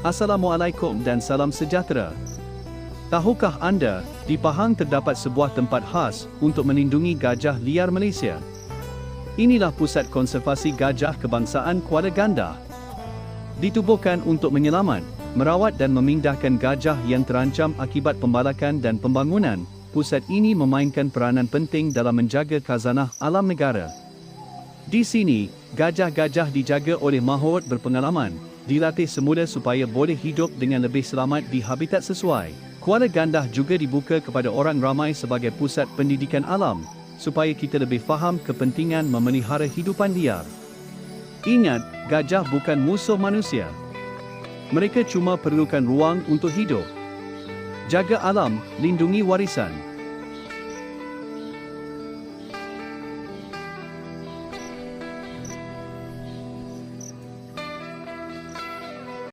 Assalamualaikum dan salam sejahtera. Tahukah anda, di Pahang terdapat sebuah tempat khas untuk melindungi gajah liar Malaysia? Inilah Pusat Konservasi Gajah Kebangsaan Kuala Gandah. Ditubuhkan untuk menyelamat, merawat dan memindahkan gajah yang terancam akibat pembalakan dan pembangunan. Pusat ini memainkan peranan penting dalam menjaga khazanah alam negara. Di sini, gajah-gajah dijaga oleh mahot berpengalaman, dilatih semula supaya boleh hidup dengan lebih selamat di habitat sesuai. Kuala Gandah juga dibuka kepada orang ramai sebagai pusat pendidikan alam, supaya kita lebih faham kepentingan memelihara hidupan liar. Ingat, gajah bukan musuh manusia. Mereka cuma perlukan ruang untuk hidup. Jaga alam, lindungi warisan.